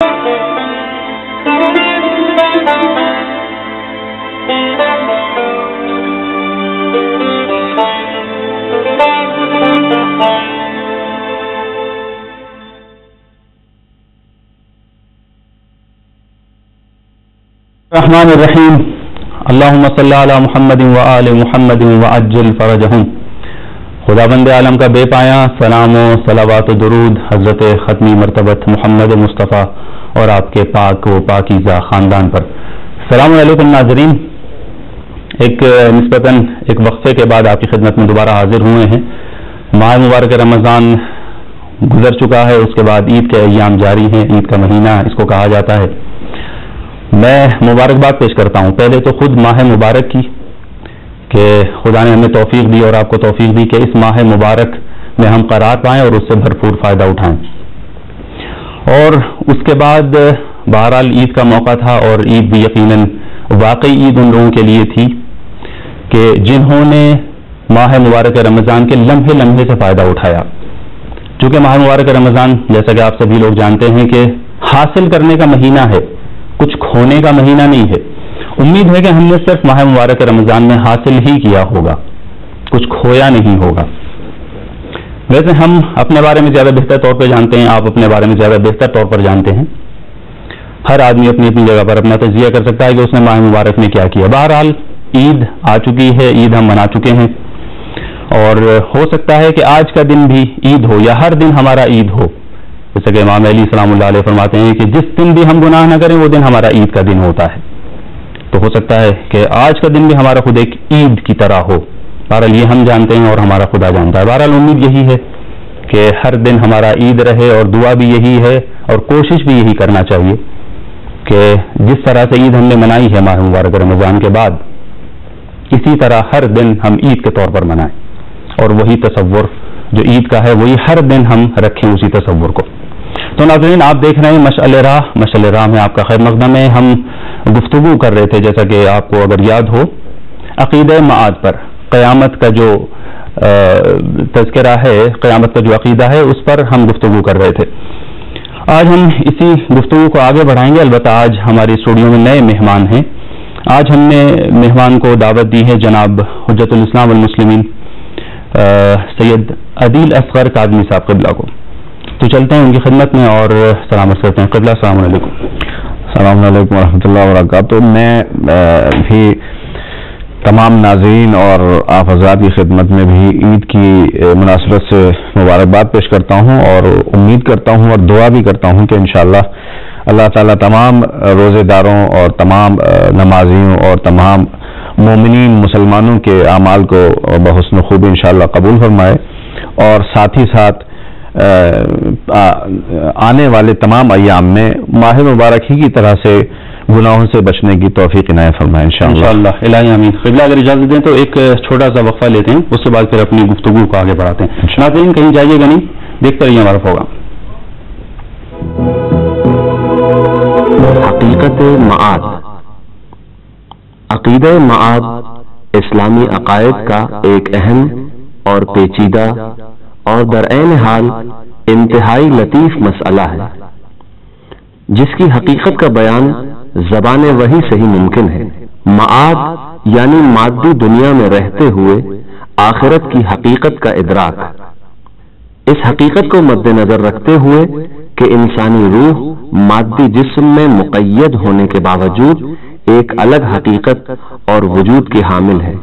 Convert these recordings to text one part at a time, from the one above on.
الرحمن الرحیم اللہم صلی علی محمد و آل محمد وعجل فرجہم۔ خداوند عالم کا بے پایا سلام و صلوات و درود حضرت ختمی مرتبت محمد مصطفیٰ اور آپ کے پاک و پاکیزہ خاندان پر۔ السلام علیکم ناظرین، ایک نسبتاً ایک وقفے کے بعد آپ کی خدمت میں دوبارہ حاضر ہوئے ہیں۔ ماہ مبارک رمضان گزر چکا ہے، اس کے بعد عید کے ایام جاری ہیں، عید کا مہینہ اس کو کہا جاتا ہے۔ میں مبارکباد پیش کرتا ہوں پہلے تو خود ماہ مبارک کی کہ خدا نے ہمیں توفیق دی اور آپ کو توفیق دی کہ اس ماہ مبارک میں ہم قرار پائیں اور اس سے بھرپور فائدہ اٹھائیں۔ اور اس کے بعد بہرحال عید کا موقع تھا، اور عید بھی یقیناً واقعی عید ان لوگوں کے لیے تھی کہ جنہوں نے ماہ مبارک رمضان کے لمحے لمحے سے فائدہ اٹھایا۔ چونکہ ماہ مبارک رمضان جیسا کہ آپ سبھی لوگ جانتے ہیں کہ حاصل کرنے کا مہینہ ہے، کچھ کھونے کا مہینہ نہیں ہے۔ امید ہے کہ ہم نے صرف ماہ مبارک رمضان میں حاصل ہی کیا ہوگا، کچھ کھویا نہیں ہوگا۔ ویسے ہم اپنے بارے میں زیادہ بہتر طور پہ جانتے ہیں، آپ اپنے بارے میں زیادہ بہتر طور پر جانتے ہیں۔ ہر آدمی اپنی اپنی جگہ پر اپنا تجزیہ کر سکتا ہے کہ اس نے ماہ مبارک میں کیا کیا۔ بہرحال عید آ چکی ہے، عید ہم منا چکے ہیں، اور ہو سکتا ہے کہ آج کا دن بھی عید ہو یا ہر دن ہمارا عید ہو، جیسے کہ امام علی سلام اللہ علیہ فرماتے ہیں کہ جس دن بھی ہم گناہ نہ کریں وہ دن ہمارا عید کا دن ہوتا ہے۔ تو ہو سکتا ہے کہ آج کا دن بھی ہمارا خود ایک عید کی طرح ہو۔ بہرحال یہ ہم جانتے ہیں اور ہمارا خدا جانتا ہے۔ بہرحال امید یہی ہے کہ ہر دن ہمارا عید رہے، اور دعا بھی یہی ہے اور کوشش بھی یہی کرنا چاہیے کہ جس طرح سے عید ہم نے منائی ہے ماہ مبارک رمضان کے بعد، اسی طرح ہر دن ہم عید کے طور پر منائیں، اور وہی تصور جو عید کا ہے وہی ہر دن ہم رکھیں اسی تصور کو۔ تو ناظرین، آپ دیکھ رہے ہیں مشعل راہ میں آپ کا خیر مقدم ہے۔ ہم گفتگو کر رہے تھے، جیسا کہ آپ کو اگر یاد ہو، عقیدہ معاد پر، قیامت کا جو تذکرہ ہے، قیامت کا جو عقیدہ ہے اس پر ہم گفتگو کر رہے تھے۔ آج ہم اسی گفتگو کو آگے بڑھائیں گے۔ البتہ آج ہمارے اسٹوڈیو میں نئے مہمان ہیں۔ آج ہم نے مہمان کو دعوت دی ہے جناب حجت الاسلام والمسلمین سید عدیل اصغر کاظمی صاحب قبلہ کو۔ تو چلتے ہیں ان کی خدمت میں اور سلامت کرتے ہیں۔ قبلہ السلام علیکم۔ السلام علیکم ورحمۃ اللہ وبرکاتہ۔ میں بھی تمام ناظرین اور آپ حضرات کی خدمت میں بھی عید کی مناسبت سے مبارکباد پیش کرتا ہوں، اور امید کرتا ہوں اور دعا بھی کرتا ہوں کہ انشاءاللہ اللہ تعالیٰ تمام روزے داروں اور تمام نمازیوں اور تمام مومنین مسلمانوں کے اعمال کو بحسن خوبی انشاءاللہ قبول فرمائے، اور ساتھ ہی ساتھ آنے والے تمام ایام میں ماہ مبارک ہی کی طرح سے گناہوں سے بچنے کی توفیق عنایت فرمائے انشاءاللہ۔ الہی آمین۔ قبلہ اگر اجازت دیں تو ایک چھوٹا سا وقفہ لیتے ہیں، اس کے بعد پھر اپنی گفتگو کو آگے بڑھاتے ہیں۔ ناظرین کہیں جائیے گا نہیں، دیکھتے رہیے ہمارا پروگرام۔ حقیقت معاد۔ عقیدہ معاد اسلامی عقائد کا ایک اہم اور پیچیدہ اور در عین حال انتہائی لطیف مسئلہ ہے، جس کی حقیقت کا بیان زبان وحی سے ہی ممکن ہے۔ معاد یعنی مادی دنیا میں رہتے ہوئے آخرت کی حقیقت کا ادراک۔ اس حقیقت کو مد نظر رکھتے ہوئے کہ انسانی روح مادی جسم میں مقید ہونے کے باوجود ایک الگ حقیقت اور وجود کی حامل ہے،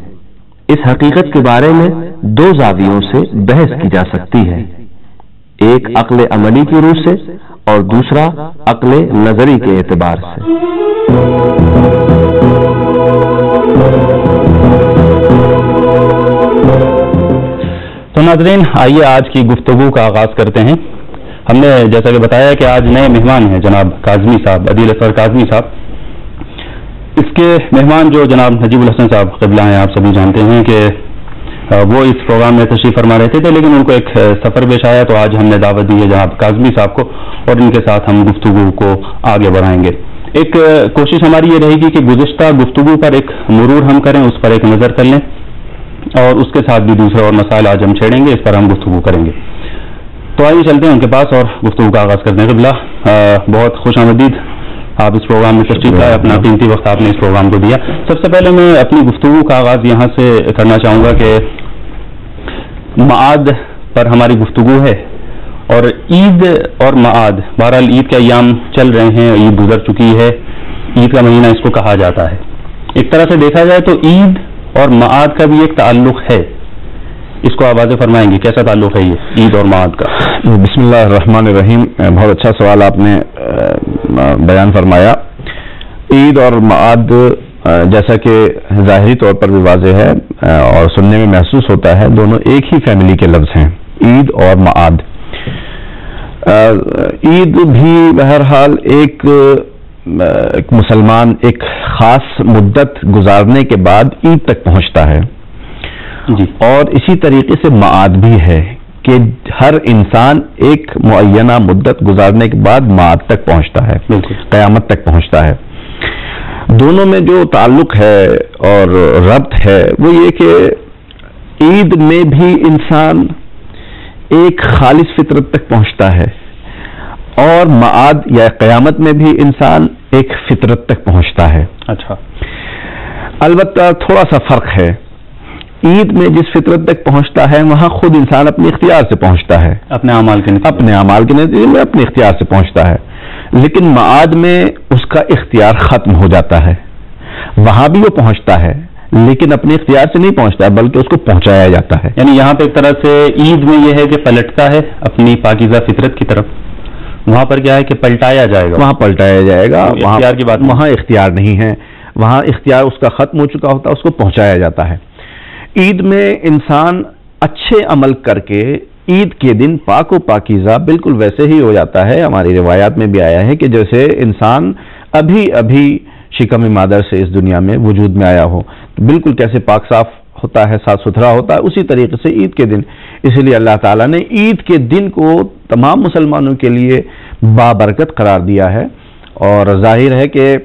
اس حقیقت کے بارے میں دو زاویوں سے بحث کی جا سکتی ہے، ایک عقل عملی کی روح سے اور دوسرا عقل نظری کے اعتبار سے۔ تو ناظرین آئیے آج کی گفتگو کا آغاز کرتے ہیں۔ ہم نے جیسا کہ بتایا کہ آج نئے مہمان ہیں جناب کاظمی صاحب، عدیل اصغر کاظمی صاحب۔ اس کے مہمان جو جناب نجیب الحسن صاحب قبلہ ہیں، آپ سبھی جانتے ہیں کہ وہ اس پروگرام میں تشریف فرما رہے تھے، لیکن ان کو ایک سفر پیش آیا، تو آج ہم نے دعوت دی ہے جناب کاظمی صاحب کو، اور ان کے ساتھ ہم گفتگو کو آگے بڑھائیں گے۔ ایک کوشش ہماری یہ رہے گی کہ گزشتہ گفتگو پر ایک مرور ہم کریں، اس پر ایک نظر کر لیں، اور اس کے ساتھ بھی دوسرے اور مسائل آج ہم چھیڑیں گے، اس پر ہم گفتگو کریں گے۔ تو آئیے چلتے ہیں ان کے پاس اور گفتگو کا آغاز کرتے ہیں۔ قبلہ بہت خوش آمدید، آپ اس پروگرام میں تشریف لائے، اپنا قیمتی وقت آپ نے اس پروگرام کو دیا. سب سے پہلے میں اپنی گفتگو کا آغاز یہاں سے کرنا چاہوں گا کہ معاد پر ہماری گفتگو ہے، اور عید اور معاد، بہرحال عید کے ایام چل رہے ہیں، عید گزر چکی ہے، عید کا مہینہ اس کو کہا جاتا ہے. ایک طرح سے دیکھا جائے تو عید اور معاد کا بھی ایک تعلق ہے، اس کو آپ واضح فرمائیں گے کیسا تعلق ہے یہ عید اور معاد کا؟ بسم اللہ الرحمن الرحیم. بہت اچھا سوال آپ نے بیان فرمایا. عید اور معاد جیسا کہ ظاہری طور پر بھی واضح ہے اور سننے میں محسوس ہوتا ہے، دونوں ایک ہی فیملی کے لفظ ہیں، عید اور معاد. عید بھی بہرحال ایک مسلمان ایک خاص مدت گزارنے کے بعد عید تک پہنچتا ہے جی، اور اسی طریقے سے معاد بھی ہے کہ ہر انسان ایک معینہ مدت گزارنے کے بعد معاد تک پہنچتا ہے، قیامت تک پہنچتا ہے. دونوں میں جو تعلق ہے اور ربط ہے وہ یہ کہ عید میں بھی انسان ایک خالص فطرت تک پہنچتا ہے، اور معاد یا قیامت میں بھی انسان ایک فطرت تک پہنچتا ہے. اچھا، البتہ تھوڑا سا فرق ہے. عید میں جس فطرت تک پہنچتا ہے وہاں خود انسان اپنے اختیار سے پہنچتا ہے، اپنے اعمال کے نتیجے میں اپنے اختیار سے پہنچتا ہے. لیکن معاد میں اس کا اختیار ختم ہو جاتا ہے. وہاں بھی وہ پہنچتا ہے لیکن اپنے اختیار سے نہیں پہنچتا ہے بلکہ اس کو پہنچایا جاتا ہے. یعنی یہاں پہ ایک طرح سے عید میں یہ ہے کہ پلٹتا ہے اپنی پاکیزہ فطرت کی طرف، وہاں پر کیا ہے کہ پلٹایا جائے گا، وہاں پلٹایا جائے گا. اختیار کی بات، وہاں اختیار نہیں ہے، وہاں اختیار اس کا ختم ہو چکا ہوتا ہے، اس کو پہنچایا جاتا ہے. عید میں انسان اچھے عمل کر کے عید کے دن پاک و پاکیزہ بالکل ویسے ہی ہو جاتا ہے. ہماری روایات میں بھی آیا ہے کہ جیسے انسان ابھی شکم مادر سے اس دنیا میں وجود میں آیا ہو، بالکل کیسے پاک صاف ہوتا ہے، صاف ستھرا ہوتا ہے، اسی طریقے سے عید کے دن. اس لیے اللہ تعالیٰ نے عید کے دن کو تمام مسلمانوں کے لیے بابرکت قرار دیا ہے. اور ظاہر ہے کہ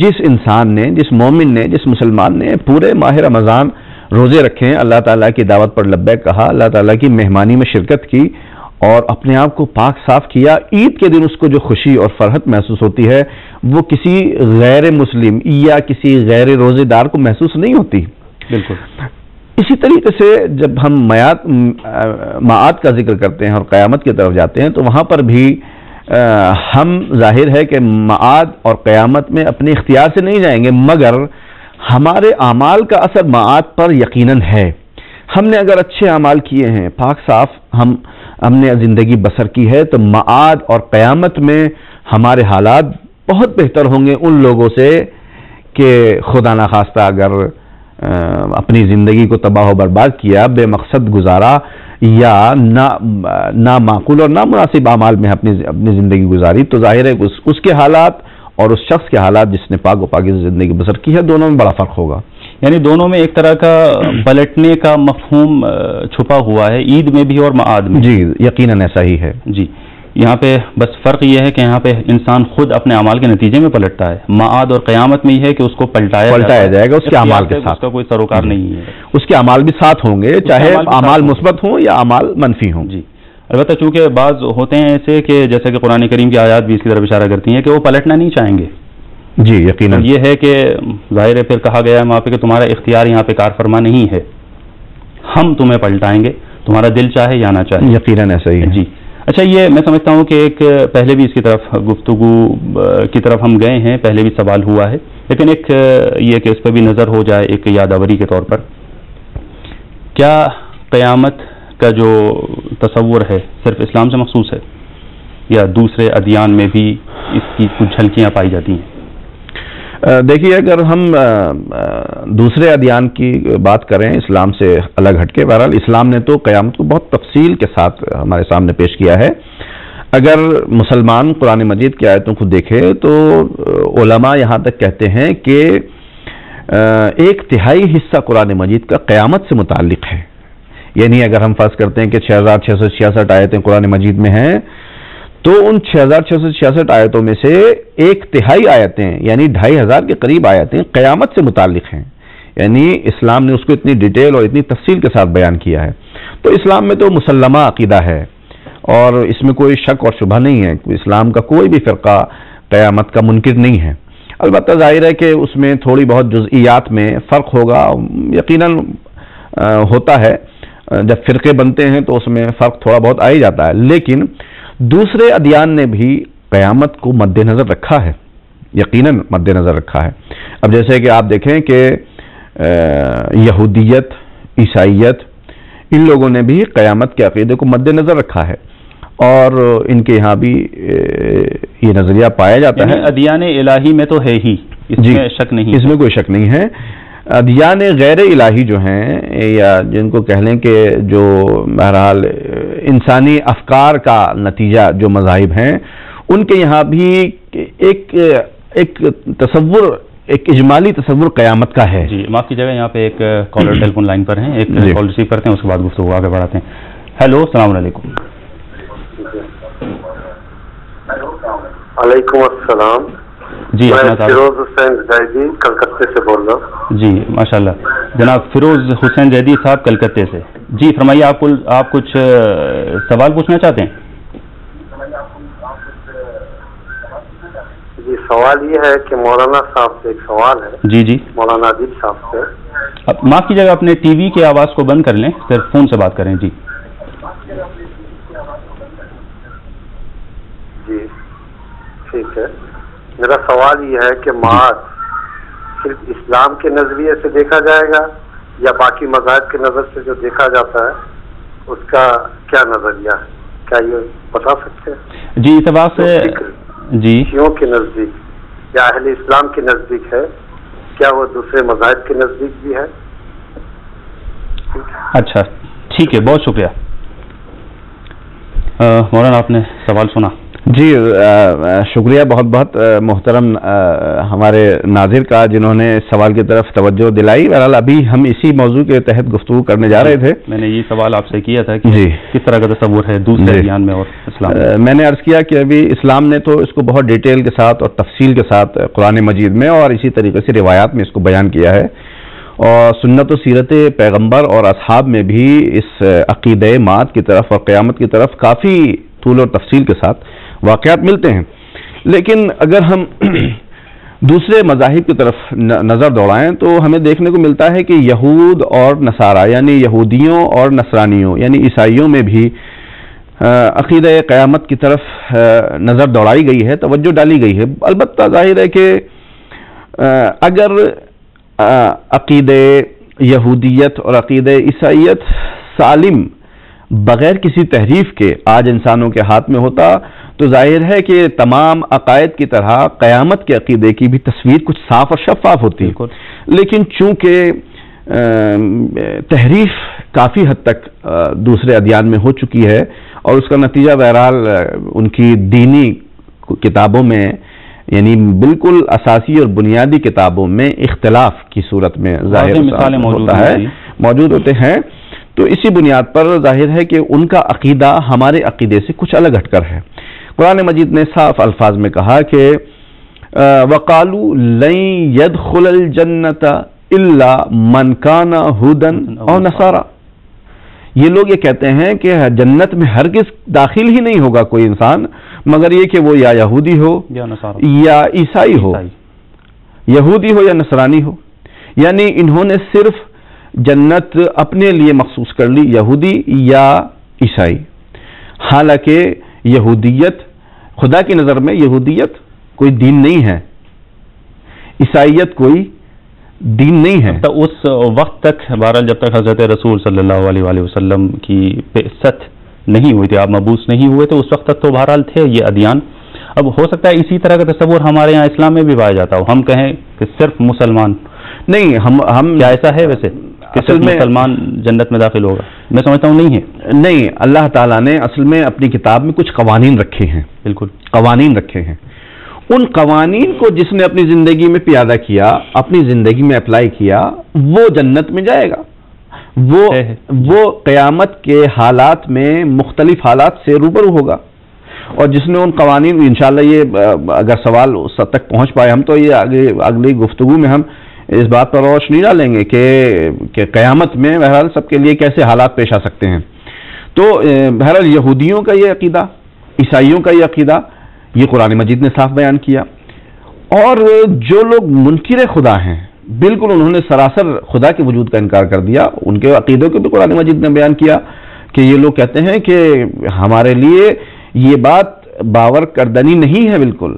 جس انسان نے، جس مومن نے، جس مسلمان نے پورے ماہ رمضان روزے رکھے ہیں، اللہ تعالیٰ کی دعوت پر لبیک کہا، اللہ تعالیٰ کی مہمانی میں شرکت کی اور اپنے آپ کو پاک صاف کیا، عید کے دن اس کو جو خوشی اور فرحت محسوس ہوتی ہے وہ کسی غیر مسلم یا کسی غیر روزے دار کو محسوس نہیں ہوتی. بالکل اسی طریقے سے جب ہم معاد کا ذکر کرتے ہیں اور قیامت کی طرف جاتے ہیں تو وہاں پر بھی ہم ظاہر ہے کہ معاد اور قیامت میں اپنے اختیار سے نہیں جائیں گے، مگر ہمارے اعمال کا اثر معاد پر یقیناً ہے. ہم نے اگر اچھے اعمال کیے ہیں، پاک صاف ہم نے زندگی بسر کی ہے، تو معاد اور قیامت میں ہمارے حالات بہت بہتر ہوں گے ان لوگوں سے کہ خدا نخواستہ اگر اپنی زندگی کو تباہ و برباد کیا، بے مقصد گزارا یا نامعقول اور نامناسب اعمال میں اپنی زندگی گزاری، تو ظاہر ہے اس کے حالات اور اس شخص کے حالات جس نے پاک و پاکیزہ زندگی بسر کی ہے، دونوں میں بڑا فرق ہوگا. یعنی دونوں میں ایک طرح کا پلٹنے کا مفہوم چھپا ہوا ہے، عید میں بھی اور معاد میں. جی یقیناً ایسا ہی ہے. جی، یہاں پہ بس فرق یہ ہے کہ یہاں پہ انسان خود اپنے اعمال کے نتیجے میں پلٹتا ہے. معاد اور قیامت میں یہ ہے کہ اس کو پلٹایا جائے گا، اس کے اعمال کے ساتھ. اس کا کوئی سروکار نہیں ہے، اس کے اعمال بھی ساتھ ہوں گے، چاہے اعمال مثبت ہوں یا اعمال منفی ہوں. جی، البتہ چونکہ بعض ہوتے ہیں ایسے کہ جیسے کہ قرآن کریم کی آیات بھی اس کی طرف اشارہ کرتی ہیں کہ وہ پلٹنا نہیں چاہیں گے. جی یقیناً یہ ہے کہ ظاہر ہے پھر کہا گیا ہے وہاں پہ کہ تمہارا اختیار یہاں پہ کار فرما نہیں ہے، ہم تمہیں پلٹائیں گے، تمہارا دل چاہے یا نہ چاہے. یقیناً ایسا ہی ہے. جی اچھا، یہ میں سمجھتا ہوں کہ ایک پہلے بھی اس کی طرف گفتگو کی طرف ہم گئے ہیں، پہلے بھی سوال ہوا ہے، لیکن ایک یہ کہ اس پہ بھی نظر ہو جائے ایک یادآوری کے طور پر. کیا قیامت کا جو تصور ہے صرف اسلام سے مخصوص ہے یا دوسرے ادیان میں بھی اس کی کچھ جھلکیاں پائی جاتی ہیں؟ دیکھیے، اگر ہم دوسرے ادیان کی بات کریں اسلام سے الگ ہٹ کے، بہرحال اسلام نے تو قیامت کو بہت تفصیل کے ساتھ ہمارے سامنے پیش کیا ہے. اگر مسلمان قرآن مجید کی آیتوں کو دیکھے تو علماء یہاں تک کہتے ہیں کہ 1/3 حصہ قرآن مجید کا قیامت سے متعلق ہے. یعنی اگر ہم فرض کرتے ہیں کہ 6666 آیتیں قرآن مجید میں ہیں تو ان 6666 آیتوں میں سے 1/3 آیتیں یعنی 2500 کے قریب آیتیں قیامت سے متعلق ہیں. یعنی اسلام نے اس کو اتنی ڈیٹیل اور اتنی تفصیل کے ساتھ بیان کیا ہے. تو اسلام میں تو مسلمہ عقیدہ ہے اور اس میں کوئی شک اور شبہ نہیں ہے، اسلام کا کوئی بھی فرقہ قیامت کا منکر نہیں ہے۔ البتہ ظاہر ہے کہ اس میں تھوڑی بہت جزئیات میں فرق ہوگا، یقیناً ہوتا ہے، جب فرقے بنتے ہیں تو اس میں فرق تھوڑا بہت آ ہی جاتا ہے، لیکن دوسرے ادیان نے بھی قیامت کو مد نظر رکھا ہے، یقیناً مد نظر رکھا ہے۔ اب جیسے کہ آپ دیکھیں کہ یہودیت، عیسائیت، ان لوگوں نے بھی قیامت کے عقیدے کو مد نظر رکھا ہے، اور ان کے یہاں بھی یہ نظریہ پایا جاتا ہے۔ ادیان الہی میں تو ہے ہی، اس میں شک نہیں، اس میں کوئی شک نہیں ہے۔ ادیان غیر الہی جو ہیں، یا جن کو کہہ لیں کہ جو بہرحال انسانی افکار کا نتیجہ جو مذاہب ہیں، ان کے یہاں بھی ایک تصور، ایک اجمالی تصور قیامت کا ہے۔ جی معاف کیجیے گا، یہاں پہ ایک کالر ٹیلی فون لائن پر ہیں، ایک کال ریسیو کرتے ہیں، اس کے بعد گفتگو آگے بڑھاتے ہیں۔ ہیلو، السلام علیکم۔ وعلیکم السلام جی، میں فیروز حسین زیدی کلکتے سے بول رہا ہوں۔ جی ماشاء اللہ، جناب فیروز حسین زیدی صاحب کلکتے سے، جی فرمائیے، آپ کچھ سوال پوچھنا چاہتے ہیں؟ جی سوال یہ ہے کہ مولانا صاحب سے ایک سوال ہے۔ جی جی، مولانا عدیب صاحب سے۔ معاف کیجیے گا، اپنے ٹی وی کی آواز کو بند کر لیں، صرف فون سے بات کریں۔ جی جی ٹھیک ہے، میرا سوال یہ ہے کہ معاد صرف اسلام کے نظریے سے دیکھا جائے گا یا باقی مذاہب کے نظر سے جو دیکھا جاتا ہے اس کا کیا نظریہ ہے؟ کیا یہ بتا سکتے ہیں؟ جی، اس بات سے جی شیعوں کے نزدیک یا اہل اسلام کے نزدیک ہے، کیا وہ دوسرے مذاہب کے نزدیک بھی ہے؟ اچھا ٹھیک ہے، بہت شکریہ مولانا، آپ نے سوال سنا۔ جی شکریہ بہت بہت محترم ہمارے ناظر کا، جنہوں نے اس سوال کی طرف توجہ دلائی۔ بہرحال ابھی ہم اسی موضوع کے تحت گفتگو کرنے جا رہے تھے۔ میں نے یہ سوال آپ سے کیا تھا کہ جی کس طرح کا تصور ہے دوسرے ادیان میں اور اسلام میں؟ میں نے عرض کیا کہ ابھی اسلام نے تو اس کو بہت ڈیٹیل کے ساتھ اور تفصیل کے ساتھ قرآن مجید میں اور اسی طریقے سے روایات میں اس کو بیان کیا ہے، اور سنت و سیرت پیغمبر اور اصحاب میں بھی اس عقیدہ معاد کی طرف اور قیامت کی طرف کافی طول اور تفصیل کے ساتھ واقعات ملتے ہیں۔ لیکن اگر ہم دوسرے مذاہب کی طرف نظر دوڑائیں تو ہمیں دیکھنے کو ملتا ہے کہ یہود اور نصارہ، یعنی یہودیوں اور نصرانیوں یعنی عیسائیوں میں بھی عقیدہ قیامت کی طرف نظر دوڑائی گئی ہے، توجہ ڈالی گئی ہے۔ البتہ ظاہر ہے کہ اگر عقیدہ یہودیت اور عقیدہ عیسائیت سالم بغیر کسی تحریف کے آج انسانوں کے ہاتھ میں ہوتا تو ظاہر ہے کہ تمام عقائد کی طرح قیامت کے عقیدے کی بھی تصویر کچھ صاف اور شفاف ہوتی ہے، لیکن چونکہ تحریف کافی حد تک دوسرے ادیان میں ہو چکی ہے، اور اس کا نتیجہ بہرحال ان کی دینی کتابوں میں، یعنی بالکل اساسی اور بنیادی کتابوں میں اختلاف کی صورت میں ظاہر ہوتا ہے، موجود ہوتے ہیں۔ تو اسی بنیاد پر ظاہر ہے کہ ان کا عقیدہ ہمارے عقیدے سے کچھ الگ ہٹ کر ہے۔ قرآن مجید نے صاف الفاظ میں کہا کہ وَقَالُوا لَن يَدْخُلَ الْجَنَّةَ إِلَّا مَنْ كَانَ هُودًا أَوْ نَصَارَىٰ، یہ لوگ یہ کہتے ہیں کہ جنت میں ہرگز داخل ہی نہیں ہوگا کوئی انسان مگر یہ کہ وہ یا یہودی ہو یا عیسائی ہو، یہودی ہو یا نصرانی ہو، یعنی انہوں نے صرف جنت اپنے لیے مخصوص کر لی، یہودی یا عیسائی۔ حالانکہ یہودیت، خدا کی نظر میں یہودیت کوئی دین نہیں ہے، عیسائیت کوئی دین نہیں ہے۔ تو اس وقت تک بہرحال جب تک حضرت رسول صلی اللہ علیہ وآلہ وسلم کی بعثت نہیں ہوئی تھی، آپ مبعوث نہیں ہوئے، تو اس وقت تک تو بہرحال تھے یہ ادیان۔ اب ہو سکتا ہے اسی طرح کا تصور ہمارے یہاں اسلام میں بھی پایا جاتا ہو، ہم کہیں کہ صرف مسلمان نہیں، ہم کیا ایسا ہے ویسے کہ صرف مسلمان جنت میں داخل ہوگا؟ میں سمجھتا ہوں نہیں ہے۔ نہیں، اللہ تعالیٰ نے اصل میں اپنی کتاب میں کچھ قوانین رکھے ہیں، بالکل قوانین رکھے ہیں۔ ان قوانین کو جس نے اپنی زندگی میں پیادہ کیا، اپنی زندگی میں اپلائی کیا، وہ جنت میں جائے گا۔ وہ قیامت کے حالات میں مختلف حالات سے روبرو ہوگا، اور جس نے ان قوانین، انشاءاللہ یہ اگر سوال اس حد تک پہنچ پائے ہم تو یہ اگلی گفتگو میں ہم اس بات پر روشنی ڈالیں گے کہ قیامت میں بہرحال سب کے لیے کیسے حالات پیش آ سکتے ہیں۔ تو بہرحال یہودیوں کا یہ عقیدہ، عیسائیوں کا یہ عقیدہ، یہ قرآن مجید نے صاف بیان کیا. اور جو لوگ منکر خدا ہیں، بالکل انہوں نے سراسر خدا کے وجود کا انکار کر دیا، ان کے عقیدوں کو بھی قرآن مجید نے بیان کیا کہ یہ لوگ کہتے ہیں کہ ہمارے لیے یہ بات باور کردنی نہیں ہے بالکل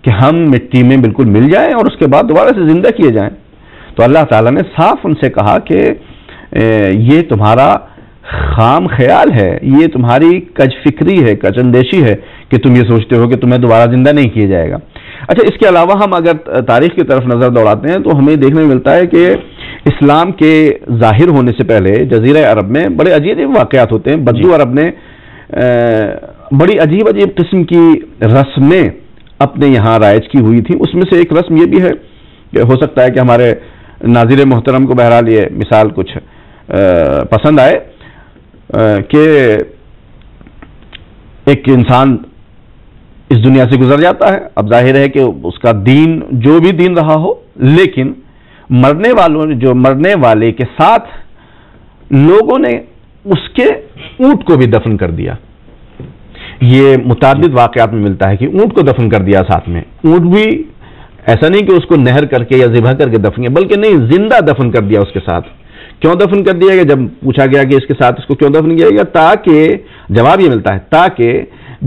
کہ ہم مٹی میں بالکل مل جائیں اور اس کے بعد دوبارہ سے زندہ کیے جائیں. تو اللہ تعالیٰ نے صاف ان سے کہا کہ یہ تمہارا خام خیال ہے، یہ تمہاری کج فکری ہے، کج اندیشی ہے کہ تم یہ سوچتے ہو کہ تمہیں دوبارہ زندہ نہیں کیا جائے گا. اچھا، اس کے علاوہ ہم اگر تاریخ کی طرف نظر دوڑاتے ہیں تو ہمیں دیکھنے میں ملتا ہے کہ اسلام کے ظاہر ہونے سے پہلے جزیرہ عرب میں بڑے عجیب واقعات ہوتے ہیں. بدو عرب نے بڑی عجیب عجیب قسم کی رسمیں اپنے یہاں رائج کی ہوئی تھی. اس میں سے ایک رسم یہ بھی ہے کہ ہو سکتا ہے کہ ہمارے ناظر محترم کو بہرحال یہ مثال کچھ پسند آئے کہ ایک انسان اس دنیا سے گزر جاتا ہے. اب ظاہر ہے کہ اس کا دین جو بھی دین رہا ہو، لیکن مرنے والے کے ساتھ لوگوں نے اس کے اونٹ کو بھی دفن کر دیا. یہ متعدد واقعات میں ملتا ہے کہ اونٹ کو دفن کر دیا ساتھ میں. اونٹ بھی ایسا نہیں کہ اس کو نہر کر کے یا ذبح کر کے دفن کیا، بلکہ نہیں، زندہ دفن کر دیا اس کے ساتھ. کیوں دفن کر دیا گیا؟ جب پوچھا گیا کہ اس کے ساتھ اس کو کیوں دفن کیا گیا، تاکہ جواب یہ ملتا ہے تاکہ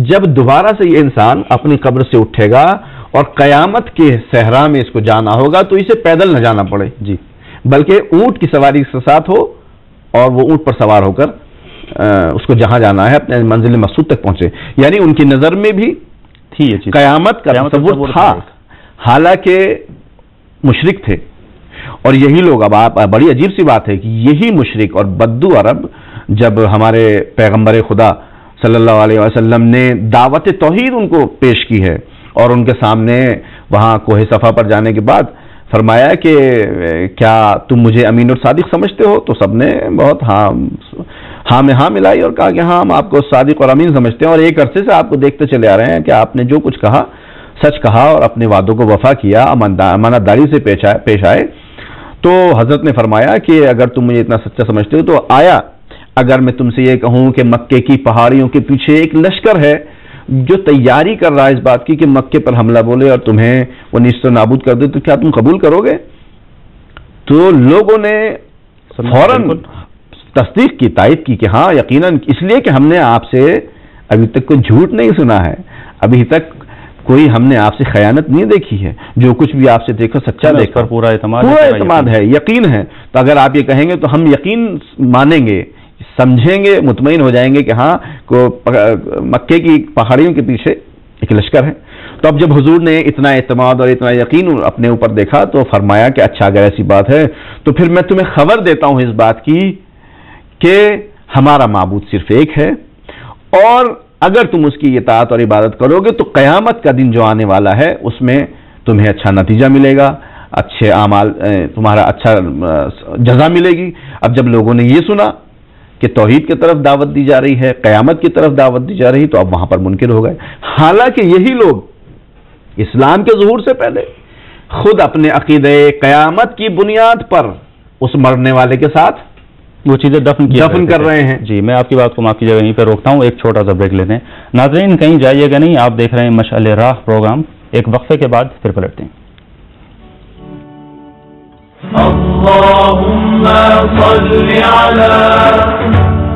جب دوبارہ سے یہ انسان اپنی قبر سے اٹھے گا اور قیامت کے صحرا میں اس کو جانا ہوگا تو اسے پیدل نہ جانا پڑے، جی، بلکہ اونٹ کی سواری کے ساتھ ہو اور وہ اونٹ پر سوار ہو کر اس کو جہاں جانا ہے اپنے منزل مقصود تک پہنچے. یعنی ان کی نظر میں بھی تھی یہ چیز، قیامت کا تصور تھا، حالانکہ مشرک تھے. اور یہی لوگ، اب آپ، بڑی عجیب سی بات ہے کہ یہی مشرک اور بدو عرب جب ہمارے پیغمبر خدا صلی اللہ علیہ وسلم نے دعوت توحید ان کو پیش کی ہے اور ان کے سامنے وہاں کوہ صفا پر جانے کے بعد فرمایا کہ کیا تم مجھے امین اور صادق سمجھتے ہو؟ تو سب نے بہت ہاں میں ہاں ملائی اور کہا کہ ہاں ہم آپ کو صادق اور امین سمجھتے ہیں، اور ایک عرصے سے آپ کو دیکھتے چلے آ رہے ہیں کہ آپ نے جو کچھ کہا سچ کہا اور اپنے وعدوں کو وفا کیا، امانت داری سے پیش آئے. تو حضرت نے فرمایا کہ اگر تم مجھے اتنا سچا سمجھتے ہو تو آیا اگر میں تم سے یہ کہوں کہ مکے کی پہاڑیوں کے پیچھے ایک لشکر ہے جو تیاری کر رہا ہے اس بات کی کہ مکے پر حملہ بولے اور تمہیں وہ نیست و نابود کر دے، تو کیا تم قبول کرو گے؟ تو لوگوں نے فوراً تصدیق کی، تائید کی کہ ہاں یقیناً، اس لیے کہ ہم نے آپ سے ابھی تک کوئی جھوٹ نہیں سنا ہے، ابھی تک کوئی ہم نے آپ سے خیانت نہیں دیکھی ہے، جو کچھ بھی آپ سے دیکھا سچا دیکھا، پورا اعتماد ہے، یقین ہے. تو اگر آپ یہ کہیں گے تو ہم یقین مانیں گے، سمجھیں گے، مطمئن ہو جائیں گے کہ ہاں مکے کی پہاڑیوں کے پیچھے ایک لشکر ہے. تو اب جب حضور نے اتنا اعتماد اور اتنا یقین اپنے اوپر دیکھا تو فرمایا کہ اچھا اگر ایسی بات ہے تو پھر میں تمہیں خبر دیتا ہوں اس بات کی کہ ہمارا معبود صرف ایک ہے، اور اگر تم اس کی اطاعت اور عبادت کرو گے تو قیامت کا دن جو آنے والا ہے اس میں تمہیں اچھا نتیجہ ملے گا، اچھے اعمال، تمہارا اچھا جزا ملے گی. اب جب لوگوں نے یہ سنا کہ توحید کی طرف دعوت دی جا رہی ہے، قیامت کی طرف دعوت دی جا رہی، تو اب وہاں پر منکر ہو گئے. حالانکہ یہی لوگ اسلام کے ظہور سے پہلے خود اپنے عقیدہ قیامت کی بنیاد پر اس مرنے والے کے ساتھ وہ چیزیں دفن کر رہے ہیں. جی، میں آپ کی بات کو معاف کیجیے گا، یہیں پہ روکتا ہوں، ایک چھوٹا سا بریک لیتے ہیں. ناظرین کہیں جائیے گا نہیں، آپ دیکھ رہے ہیں مشعل راہ پروگرام. ایک وقفے کے بعد پھر پلٹتے ہیں. اللهم صل على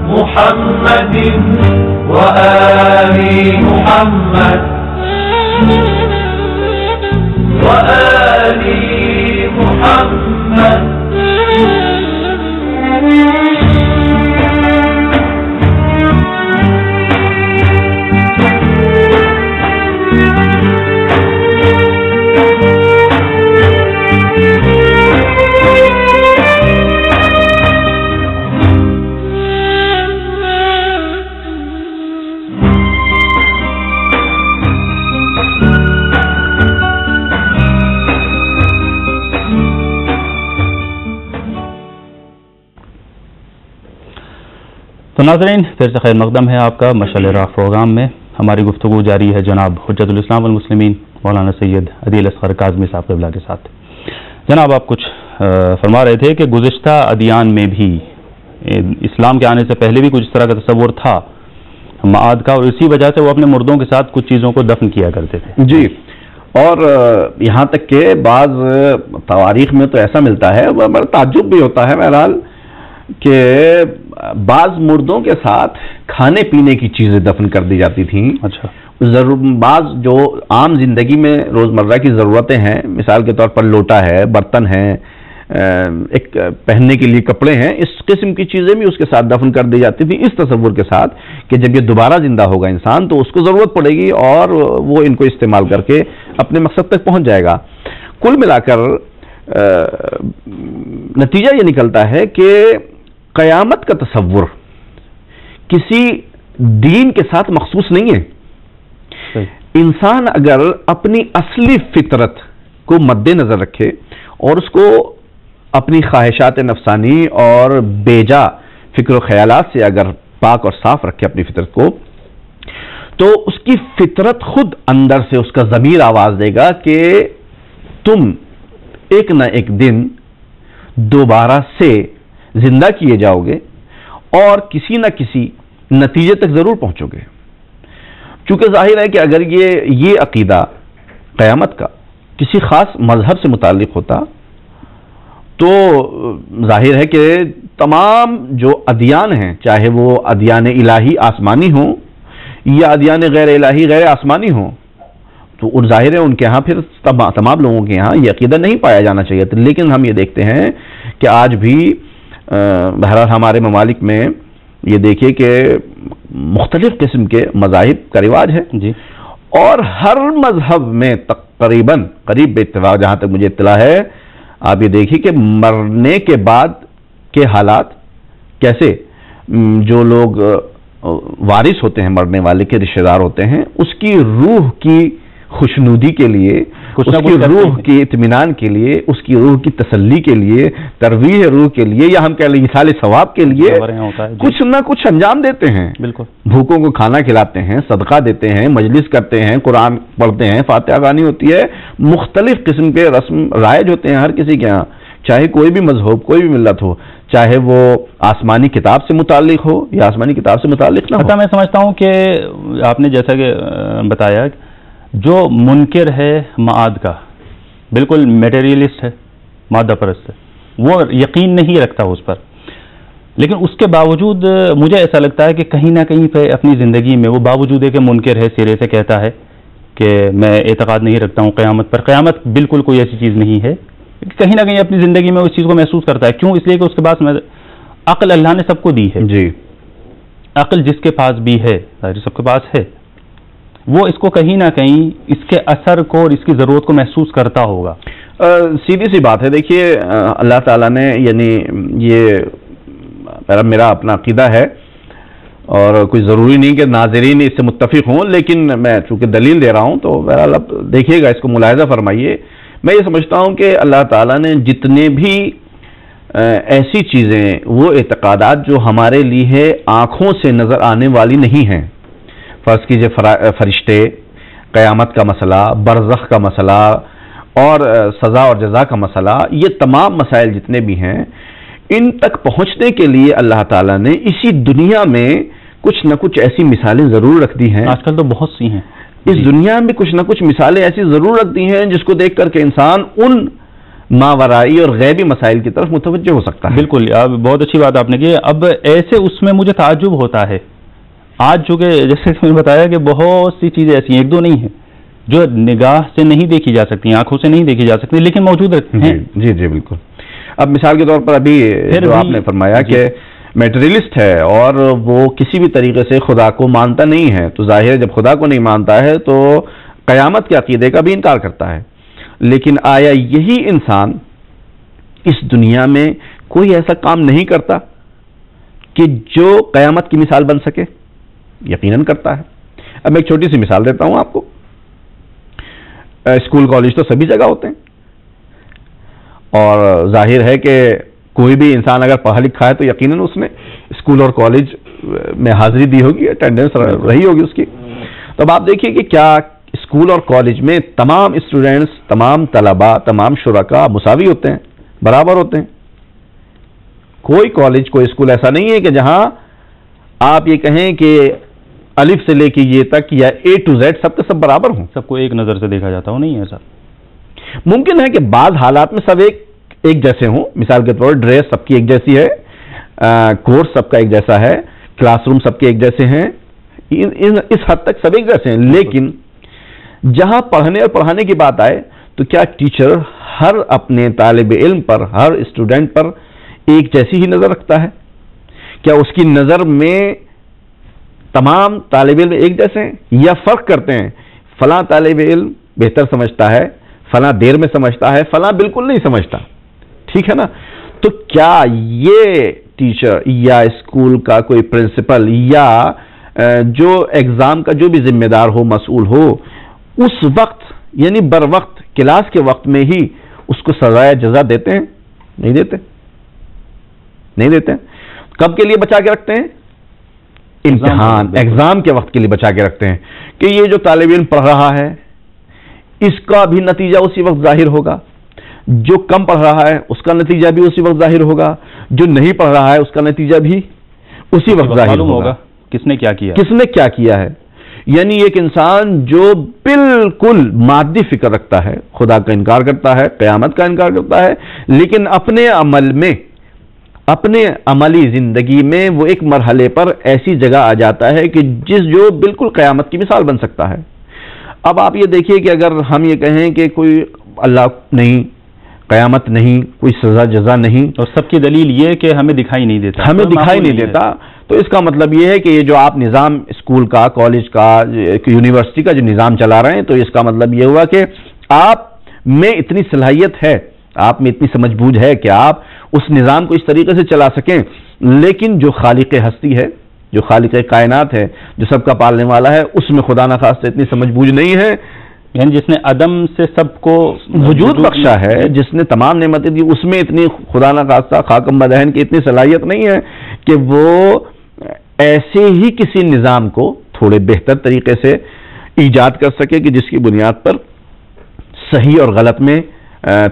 محمد وآل محمد وآل محمد. تو ناظرین پھر سے خیر مقدم ہے آپ کا مشعل راہ پروگرام میں. ہماری گفتگو جاری ہے جناب حجت الاسلام والمسلمین مولانا سید عدیل اصغر کاظمی صاحب قبلہ کے ساتھ. جناب آپ کچھ فرما رہے تھے کہ گزشتہ ادیان میں بھی اسلام کے آنے سے پہلے بھی کچھ اس طرح کا تصور تھا معاد کا، اور اسی وجہ سے وہ اپنے مردوں کے ساتھ کچھ چیزوں کو دفن کیا کرتے تھے. جی، اور یہاں تک کہ بعض تواریخ میں تو ایسا ملتا ہے، بڑا تعجب بھی ہوتا ہے بہرحال، کہ بعض مردوں کے ساتھ کھانے پینے کی چیزیں دفن کر دی جاتی تھیں. اچھا. بعض جو عام زندگی میں روزمرہ کی ضرورتیں ہیں، مثال کے طور پر لوٹا ہے، برتن ہیں، ایک پہننے کے لیے کپڑے ہیں، اس قسم کی چیزیں بھی اس کے ساتھ دفن کر دی جاتی تھی، اس تصور کے ساتھ کہ جب یہ دوبارہ زندہ ہوگا انسان تو اس کو ضرورت پڑے گی اور وہ ان کو استعمال کر کے اپنے مقصد تک پہنچ جائے گا. کل ملا کر نتیجہ یہ نکلتا ہے کہ قیامت کا تصور کسی دین کے ساتھ مخصوص نہیں ہے. انسان اگر اپنی اصلی فطرت کو مد نظر رکھے اور اس کو اپنی خواہشات نفسانی اور بیجا فکر و خیالات سے اگر پاک اور صاف رکھے اپنی فطرت کو، تو اس کی فطرت خود اندر سے اس کا ضمیر آواز دے گا کہ تم ایک نہ ایک دن دوبارہ سے زندہ کیے جاؤ گے اور کسی نہ کسی نتیجے تک ضرور پہنچو گے. چونکہ ظاہر ہے کہ اگر یہ عقیدہ قیامت کا کسی خاص مذہب سے متعلق ہوتا تو ظاہر ہے کہ تمام جو ادیان ہیں، چاہے وہ ادیان الہی آسمانی ہوں یا ادیان غیر الہی غیر آسمانی ہوں، تو ظاہر ہے ان کے ہاں پھر تمام لوگوں کے ہاں یہ عقیدہ نہیں پایا جانا چاہیے تھا. لیکن ہم یہ دیکھتے ہیں کہ آج بھی بہرحال ہمارے ممالک میں یہ دیکھیے کہ مختلف قسم کے مذاہب کا رواج ہے جی، اور ہر مذہب میں تقریباً قریب بے اتفاق جہاں تک مجھے اطلاع ہے، آپ یہ دیکھیے کہ مرنے کے بعد کے حالات کیسے، جو لوگ وارث ہوتے ہیں مرنے والے کے رشتہ دار ہوتے ہیں، اس کی روح کی خوشنودی کے لیے، اس کی روح کی اطمینان کے لیے، اس کی روح کی تسلی کے لیے، ترویح روح کے لیے، یا ہم کہہ لیں ایصال ثواب کے لیے کچھ نہ کچھ انجام دیتے ہیں. بالکل. بھوکوں کو کھانا کھلاتے ہیں، صدقہ دیتے ہیں، مجلس کرتے ہیں، قرآن پڑھتے ہیں، فاتحہ خوانی ہوتی ہے، مختلف قسم کے رسم رائج ہوتے ہیں ہر کسی کے ہاں، چاہے کوئی بھی مذہب کوئی بھی ملت ہو، چاہے وہ آسمانی کتاب سے متعلق ہو یا آسمانی کتاب سے متعلق نہ ہو. میں سمجھتا ہوں کہ آپ نے جیسا کہ بتایا، جو منکر ہے معاد کا، بالکل میٹیریلسٹ ہے، مادہ پرست ہے، وہ یقین نہیں رکھتا اس پر، لیکن اس کے باوجود مجھے ایسا لگتا ہے کہ کہیں نہ کہیں پہ اپنی زندگی میں وہ باوجود ہے کہ منکر ہے، سرے سے کہتا ہے کہ میں اعتقاد نہیں رکھتا ہوں قیامت پر، قیامت بالکل کوئی ایسی چیز نہیں ہے، کہیں نہ کہیں اپنی زندگی میں اس چیز کو محسوس کرتا ہے. کیوں؟ اس لیے کہ اس کے پاس عقل اللہ نے سب کو دی ہے. جی، عقل جس کے پاس بھی ہے، سب کے پاس ہے، وہ اس کو کہیں نہ کہیں اس کے اثر کو اور اس کی ضرورت کو محسوس کرتا ہوگا. سیدھی سی بات ہے. دیکھیے اللہ تعالیٰ نے، یعنی یہ میرا اپنا عقیدہ ہے اور کوئی ضروری نہیں کہ ناظرین اس سے متفق ہوں، لیکن میں چونکہ دلیل دے رہا ہوں تو بہرحال اب دیکھیے گا، اس کو ملاحظہ فرمائیے. میں یہ سمجھتا ہوں کہ اللہ تعالیٰ نے جتنے بھی ایسی چیزیں، وہ اعتقادات جو ہمارے لیے آنکھوں سے نظر آنے والی نہیں ہیں، فرض کیجئے فرشتے، قیامت کا مسئلہ، برزخ کا مسئلہ اور سزا اور جزا کا مسئلہ، یہ تمام مسائل جتنے بھی ہیں، ان تک پہنچنے کے لیے اللہ تعالیٰ نے اسی دنیا میں کچھ نہ کچھ ایسی مثالیں ضرور رکھ دی ہیں. آج کل تو بہت سی ہیں اس دنیا میں، کچھ نہ کچھ مثالیں ایسی ضرور رکھ دی ہیں جس کو دیکھ کر کے انسان ان ماورائی اور غیبی مسائل کی طرف متوجہ ہو سکتا ہے. بالکل، بہت اچھی بات آپ نے کی. اب ایسے اس میں مجھے تعجب ہوتا ہے آج، جو کہ جیسے میں نے بتایا کہ بہت سی چیزیں ایسی ہیں، ایک دو نہیں ہیں، جو نگاہ سے نہیں دیکھی جا سکتی، آنکھوں سے نہیں دیکھی جا سکتی، لیکن موجود ہیں. جی جی بالکل. اب مثال کے طور پر ابھی جو آپ نے فرمایا کہ میٹریلسٹ ہے اور وہ کسی بھی طریقے سے خدا کو مانتا نہیں ہے، تو ظاہر ہے جب خدا کو نہیں مانتا ہے تو قیامت کے عقیدے کا بھی انکار کرتا ہے. لیکن آیا یہی انسان اس دنیا میں کوئی ایسا کام نہیں کرتا کہ جو قیامت کی مثال بن سکے؟ یقیناً کرتا ہے. اب میں ایک چھوٹی سی مثال دیتا ہوں آپ کو. اسکول کالج تو سبھی جگہ ہوتے ہیں، اور ظاہر ہے کہ کوئی بھی انسان اگر پڑھا لکھا ہے تو یقیناً اس نے اسکول اور کالج میں حاضری دی ہوگی، اٹینڈنس رہی ہوگی اس کی. تو اب آپ دیکھیے کہ کیا اسکول اور کالج میں تمام اسٹوڈنٹس، تمام طلباء، تمام شرکاء مساوی ہوتے ہیں، برابر ہوتے ہیں؟ کوئی کالج کوئی اسکول ایسا نہیں ہے کہ جہاں آپ یہ کہیں کہ الف سے لے کے یہ تک یا اے ٹو زیڈ سب کے سب برابر ہوں, سب کو ایک نظر سے دیکھا جاتا ہو, نہیں ہے ایسا. ممکن ہے کہ بعض حالات میں سب ایک جیسے ہوں, مثال کے طور ڈریس سب کی ایک جیسی ہے, کورس سب کا ایک جیسا ہے, کلاس روم سب کے ایک جیسے ہیں, اس حد تک سب ایک جیسے ہیں. لیکن جہاں پڑھنے اور پڑھانے کی بات آئے تو کیا ٹیچر ہر اپنے طالب علم پر, ہر اسٹوڈنٹ پر ایک جیسی ہی نظر رکھتا ہے؟ کیا اس کی نظر میں تمام طالب علم ایک جیسے ہیں یا فرق کرتے ہیں؟ فلاں طالب علم بہتر سمجھتا ہے, فلاں دیر میں سمجھتا ہے, فلاں بالکل نہیں سمجھتا, ٹھیک ہے نا. تو کیا یہ ٹیچر یا اسکول کا کوئی پرنسپل یا جو ایگزام کا جو بھی ذمہ دار ہو, مسئول ہو, اس وقت یعنی بر وقت کلاس کے وقت میں ہی اس کو سزا جزا دیتے ہیں؟ نہیں دیتے, نہیں دیتے. کب کے لیے بچا کے رکھتے ہیں؟ امتحان ایگزام کے وقت کے لیے بچا کے رکھتے ہیں کہ یہ جو طالب علم پڑھ رہا ہے اس کا بھی نتیجہ اسی وقت ظاہر ہوگا, جو کم پڑھ رہا ہے اس کا نتیجہ بھی اسی وقت ظاہر ہوگا, جو نہیں پڑھ رہا ہے اس کا نتیجہ بھی اسی وقت ظاہر ہوگا. کس نے کیا کیا, کس نے کیا کیا ہے. یعنی ایک انسان جو بالکل مادی فکر رکھتا ہے, خدا کا انکار کرتا ہے, قیامت کا انکار کرتا ہے, لیکن اپنے عمل میں, اپنے عملی زندگی میں وہ ایک مرحلے پر ایسی جگہ آ جاتا ہے کہ جو بالکل قیامت کی مثال بن سکتا ہے. اب آپ یہ دیکھیے کہ اگر ہم یہ کہیں کہ کوئی اللہ نہیں, قیامت نہیں, کوئی سزا جزا نہیں, اور سب کی دلیل یہ کہ ہمیں دکھائی نہیں دیتا, ہمیں دکھائی نہیں دیتا, تو اس کا مطلب یہ ہے کہ یہ جو آپ نظام اسکول کا, کالج کا, یونیورسٹی کا جو نظام چلا رہے ہیں, تو اس کا مطلب یہ ہوا کہ آپ میں اتنی صلاحیت ہے, آپ میں اتنی سمجھ بوجھ ہے کہ آپ اس نظام کو اس طریقے سے چلا سکیں, لیکن جو خالق ہستی ہے, جو خالق کائنات ہے, جو سب کا پالنے والا ہے, اس میں خدا نخواستہ اتنی سمجھ بوجھ نہیں ہے. یعنی جس نے عدم سے سب کو وجود بخشا ہے, جس نے تمام نعمتیں دی, اس میں اتنی خدا نخواستہ خاکم بدہن کی اتنی صلاحیت نہیں ہے کہ وہ ایسے ہی کسی نظام کو تھوڑے بہتر طریقے سے ایجاد کر سکے کہ جس کی بنیاد پر صحیح اور غلط میں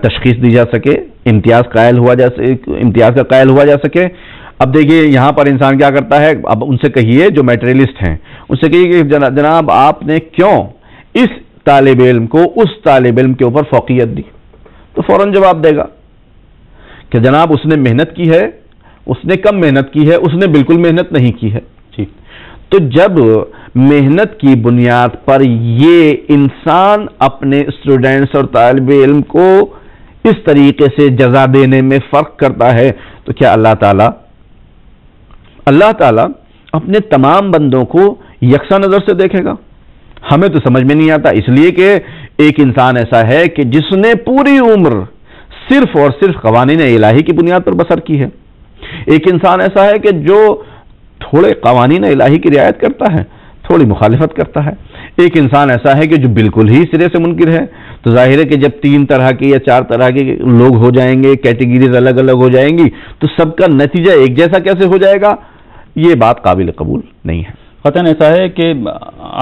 تشخیص دی جا سکے, امتیاز کا قائل ہوا جا سکے. اب دیکھیے یہاں پر انسان کیا کرتا ہے, اب ان سے کہیے جو میٹریلسٹ ہیں, ان سے کہیے کہ جناب آپ نے کیوں اس طالب علم کو اس طالب علم کے اوپر فوقیت دی, تو فوراً جواب دے گا کہ جناب اس نے محنت کی ہے, اس نے کم محنت کی ہے, اس نے بالکل محنت نہیں کی ہے. ٹھیک, تو جب محنت کی بنیاد پر یہ انسان اپنے اسٹوڈنٹس اور طالب علم کو اس طریقے سے جزا دینے میں فرق کرتا ہے, تو کیا اللہ تعالیٰ اپنے تمام بندوں کو یکساں نظر سے دیکھے گا؟ ہمیں تو سمجھ میں نہیں آتا, اس لیے کہ ایک انسان ایسا ہے کہ جس نے پوری عمر صرف اور صرف قوانین الہی کی بنیاد پر بسر کی ہے. ایک انسان ایسا ہے کہ جو تھوڑے قوانین الہی کی رعایت کرتا ہے, تھوڑی مخالفت کرتا ہے. ایک انسان ایسا ہے کہ جو بالکل ہی سرے سے منکر ہے. تو ظاہر ہے کہ جب 3 طرح کے یا 4 طرح کے لوگ ہو جائیں گے, کیٹیگریز الگ الگ ہو جائیں گی, تو سب کا نتیجہ ایک جیسا کیسے ہو جائے گا؟ یہ بات قابل قبول نہیں ہے. قطعاً ایسا ہے کہ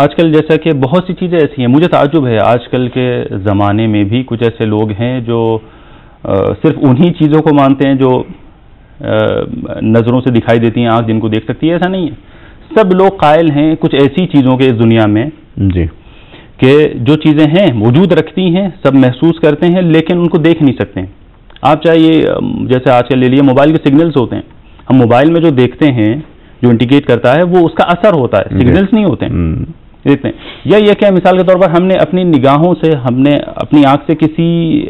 آج کل جیسا کہ بہت سی چیزیں ایسی ہیں, مجھے تعجب ہے آج کل کے زمانے میں بھی کچھ ایسے لوگ ہیں جو صرف انہی چیزوں کو مانتے ہیں جو نظروں سے دکھائی دیتی ہیں, آنکھ جن کو دیکھ سکتی ہے. ایسا نہیں ہے, سب لوگ قائل ہیں کچھ ایسی چیزوں کے اس دنیا میں جی کہ جو چیزیں ہیں وجود رکھتی ہیں, سب محسوس کرتے ہیں, لیکن ان کو دیکھ نہیں سکتے ہیں. آپ چاہیے جیسے آج کل لے لیے موبائل کے سگنلز ہوتے ہیں, ہم موبائل میں جو دیکھتے ہیں جو انڈیکیٹ کرتا ہے وہ اس کا اثر ہوتا ہے, سگنلز نہیں ہوتے ہیں, دیکھتے ہیں. یا یہ کہ مثال کے طور پر ہم نے اپنی نگاہوں سے, ہم نے اپنی آنکھ سے کسی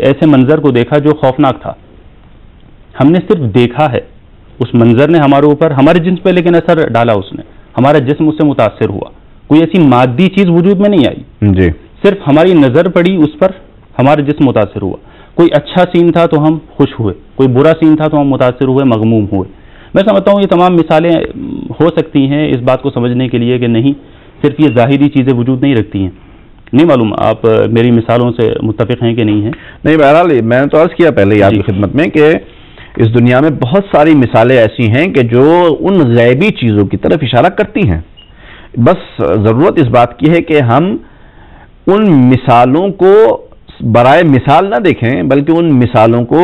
ایسے منظر کو دیکھا جو خوفناک تھا, ہم نے صرف دیکھا ہے, اس منظر نے ہمارے اوپر, ہمارے جسم پہ لیکن اثر ڈالا, اس نے ہمارا جسم اس سے متاثر ہوا. کوئی ایسی مادی چیز وجود میں نہیں آئی جی, صرف ہماری نظر پڑی اس پر, ہمارا جسم متاثر ہوا. کوئی اچھا سین تھا تو ہم خوش ہوئے, کوئی برا سین تھا تو ہم متاثر ہوئے, مغموم ہوئے. میں سمجھتا ہوں یہ تمام مثالیں ہو سکتی ہیں اس بات کو سمجھنے کے لیے کہ نہیں صرف یہ ظاہری چیزیں وجود نہیں رکھتی ہیں. نہیں معلوم آپ میری مثالوں سے متفق ہیں کہ نہیں ہیں؟ نہیں, بہرحال میں نے تو عرض کیا پہلے آپ کی خدمت میں کہ اس دنیا میں بہت ساری مثالیں ایسی ہیں کہ جو ان غیبی چیزوں کی طرف اشارہ کرتی ہیں. بس ضرورت اس بات کی ہے کہ ہم ان مثالوں کو برائے مثال نہ دیکھیں, بلکہ ان مثالوں کو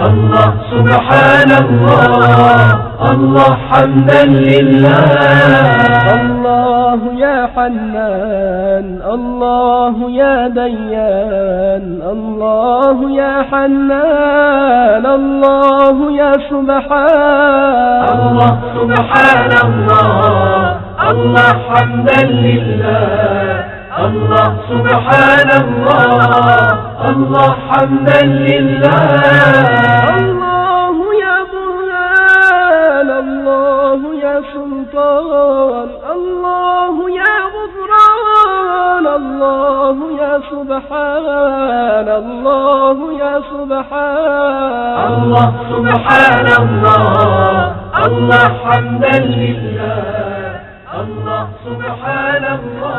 الله سبحان الله الله حمدا لله الله يا حنان الله يا ديان الله يا حنان الله يا سبحان الله سبحان الله الله حمدا لله الله سبحان الله الله حمدا لله الله يا برهان الله يا سلطان الله يا غفران الله يا سبحان الله يا سبحان الله سبحان الله الله حمدا لله الله سبحان الله।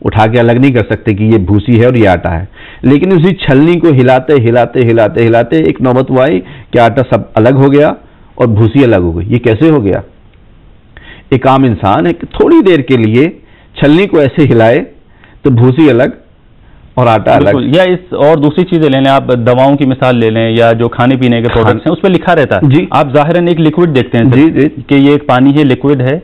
اٹھا کے الگ نہیں کر سکتے کہ یہ بھوسی ہے اور یہ آٹا ہے، لیکن اسی چھلنی کو ہلاتے ہلاتے ہلاتے ہلاتے ایک نوبت وہ آئی کہ آٹا سب الگ ہو گیا اور بھوسی الگ ہو گئی. یہ کیسے ہو گیا؟ ایک عام انسان ہے کہ تھوڑی دیر کے لیے چھلنی کو ایسے ہلائے تو بھوسی الگ اور آٹا الگ. یا اس اور دوسری چیزیں لے لیں، آپ دواؤں کی مثال لے لیں یا جو کھانے پینے کے پروڈکٹس ہیں اس پہ لکھا رہتا ہے. جی آپ ظاہراً ایک لکوڈ دیکھتے ہیں جی جی کہ یہ ایک پانی ہے، لکوڈ ہے،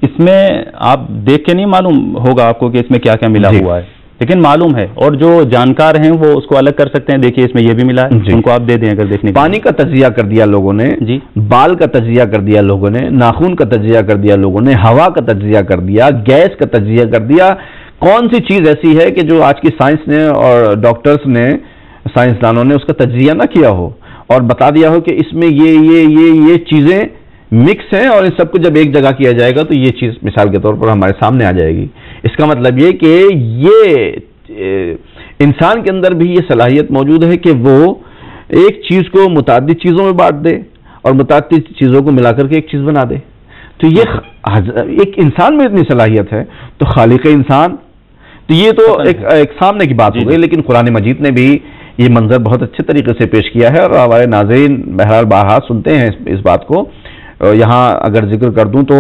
اس میں آپ دیکھ کے نہیں معلوم ہوگا آپ کو کہ اس میں کیا کیا ملا ہوا ہے، لیکن معلوم ہے، اور جو جانکار ہیں وہ اس کو الگ کر سکتے ہیں. دیکھیے اس میں یہ بھی ملا ہے، ان کو آپ دے دیں اگر دیکھنے. پانی کا تجزیہ کر دیا لوگوں نے، جی بال کا تجزیہ کر دیا لوگوں نے، ناخن کا تجزیہ کر دیا لوگوں نے، ہوا کا تجزیہ کر دیا، گیس کا تجزیہ کر دیا. کون سی چیز ایسی ہے کہ جو آج کی سائنس نے اور ڈاکٹرز نے، سائنسدانوں نے اس کا تجزیہ نہ کیا ہو اور بتا دیا ہو کہ اس میں یہ چیزیں مکس ہیں اور ان سب کو جب ایک جگہ کیا جائے گا تو یہ چیز مثال کے طور پر ہمارے سامنے آ جائے گی. اس کا مطلب یہ کہ یہ انسان کے اندر بھی یہ صلاحیت موجود ہے کہ وہ ایک چیز کو متعدد چیزوں میں بانٹ دے اور متعدد چیزوں کو ملا کر کے ایک چیز بنا دے. تو یہ ایک انسان میں اتنی صلاحیت ہے تو خالق انسان، تو یہ تو ایک سامنے کی بات ہو گئی. لیکن قرآن مجید نے بھی یہ منظر بہت اچھے طریقے سے پیش کیا ہے اور ہمارے ناظرین بہرحال بارہا سنتے ہیں اس بات کو. یہاں اگر ذکر کر دوں تو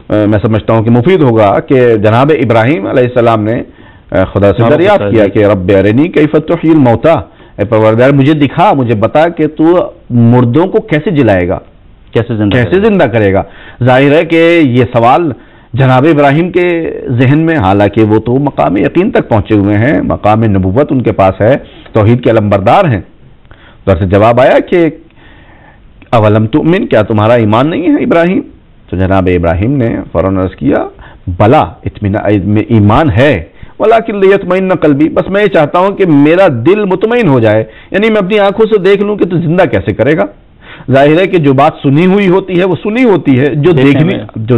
میں سمجھتا ہوں کہ مفید ہوگا کہ جناب ابراہیم علیہ السلام نے خدا سے دریافت کیا کہ رب ارنی کیف تحیی الموتى، اے پروردگار مجھے دکھا، مجھے بتا کہ تو مردوں کو کیسے جلائے گا، کیسے زندہ کرے گا. ظاہر ہے کہ یہ سوال جناب ابراہیم کے ذہن میں، حالانکہ وہ تو مقام یقین تک پہنچے ہوئے ہیں، مقام نبوت ان کے پاس ہے، توحید کے علمبردار ہیں. تو سے جواب آیا کہ اولم تؤمن، کیا تمہارا ایمان نہیں ہے ابراہیم؟ تو جناب ابراہیم نے فوراً عرض کیا بلا، ایمان ہے، ولکن لیطمئن قلبی، بس میں یہ چاہتا ہوں کہ میرا دل مطمئن ہو جائے، یعنی میں اپنی آنکھوں سے دیکھ لوں کہ تو زندہ کیسے کرے گا. ظاہر ہے کہ جو بات سنی ہوئی ہوتی ہے وہ سنی ہوتی ہے، جو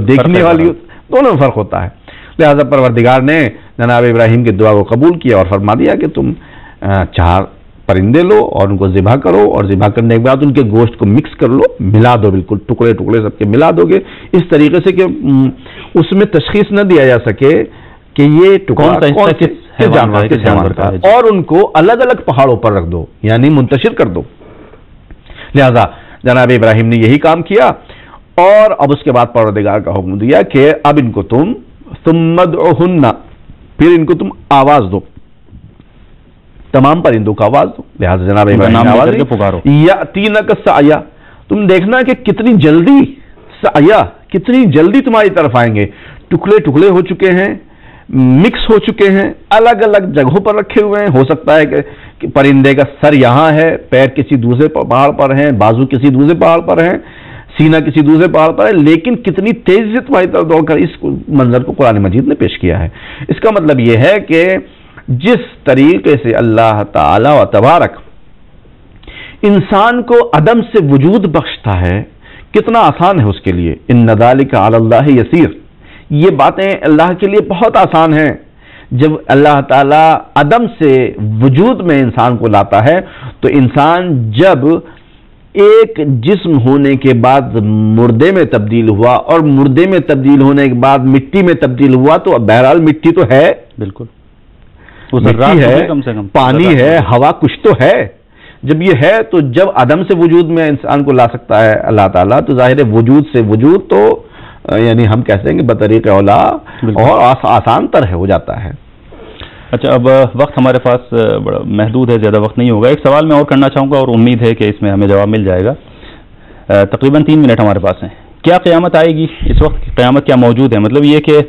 دیکھنے والی دونوں میں فرق ہوتا ہے. لہذا پروردگار نے جناب ابراہیم کی دعا کو قبول کیا اور فرما دیا کہ تم 4 پرندے لو اور ان کو ذبح کرو، اور ذبح کرنے کے بعد ان کے گوشت کو مکس کر لو، ملا دو، بالکل ٹکڑے ٹکڑے سب کے ملا دو گے اس طریقے سے کہ اس میں تشخیص نہ دیا جا سکے کہ یہ ٹکڑا کس جانور کا، اور ان کو الگ الگ پہاڑوں پر رکھ دو، یعنی منتشر کر دو. لہذا جناب ابراہیم نے یہی کام کیا اور اب اس کے بعد پروردگار کا حکم دیا کہ اب ان کو تم ثم ادعوہن، پھر ان کو تم آواز دو، تمام پرندوں کا آواز دو. لہذا جناب ابراہیم نے آواز دی، پکارو یاتینک سعیا، تم دیکھنا کہ کتنی جلدی، سعیا کتنی جلدی تمہاری طرف آئیں گے. ٹکڑے ٹکڑے ہو چکے ہیں، مکس ہو چکے ہیں، الگ الگ جگہوں پر رکھے ہوئے ہیں. ہو سکتا ہے کہ پرندے کا سر یہاں ہے، پیر کسی دوسرے پہاڑ پر ہیں، بازو کسی دوسرے پہاڑ پر ہیں، سینہ کسی دوسرے پہاڑ پر ہے، لیکن کتنی تیزی سے تمہاری طرف دوڑ کر اس منظر کو قرآن مجید نے پیش کیا ہے. اس کا مطلب یہ ہے کہ جس طریقے سے اللہ تعالی و تبارک انسان کو عدم سے وجود بخشتا ہے کتنا آسان ہے اس کے لیے. ان ذالک علی اللہ یسیر، یہ باتیں اللہ کے لیے بہت آسان ہیں. جب اللہ تعالیٰ عدم سے وجود میں انسان کو لاتا ہے تو انسان جب ایک جسم ہونے کے بعد مردے میں تبدیل ہوا اور مردے میں تبدیل ہونے کے بعد مٹی میں تبدیل ہوا تو بہرحال مٹی تو ہے، بالکل مٹی ہے، پانی ہے، ہوا کچھ تو ہے. جب یہ ہے تو جب عدم سے وجود میں انسان کو لا سکتا ہے اللہ تعالیٰ تو ظاہر ہے وجود سے وجود تو یعنی ہم کہتے ہیں کہ بطریق اولا اور آسان تر ہے، ہو جاتا ہے. اچھا، اب وقت ہمارے پاس بڑا محدود ہے، زیادہ وقت نہیں ہوگا. ایک سوال میں اور کرنا چاہوں گا اور امید ہے کہ اس میں ہمیں جواب مل جائے گا. تقریباً 3 منٹ ہمارے پاس ہیں. کیا قیامت آئے گی؟ اس وقت قیامت کیا موجود ہے؟ مطلب یہ کہ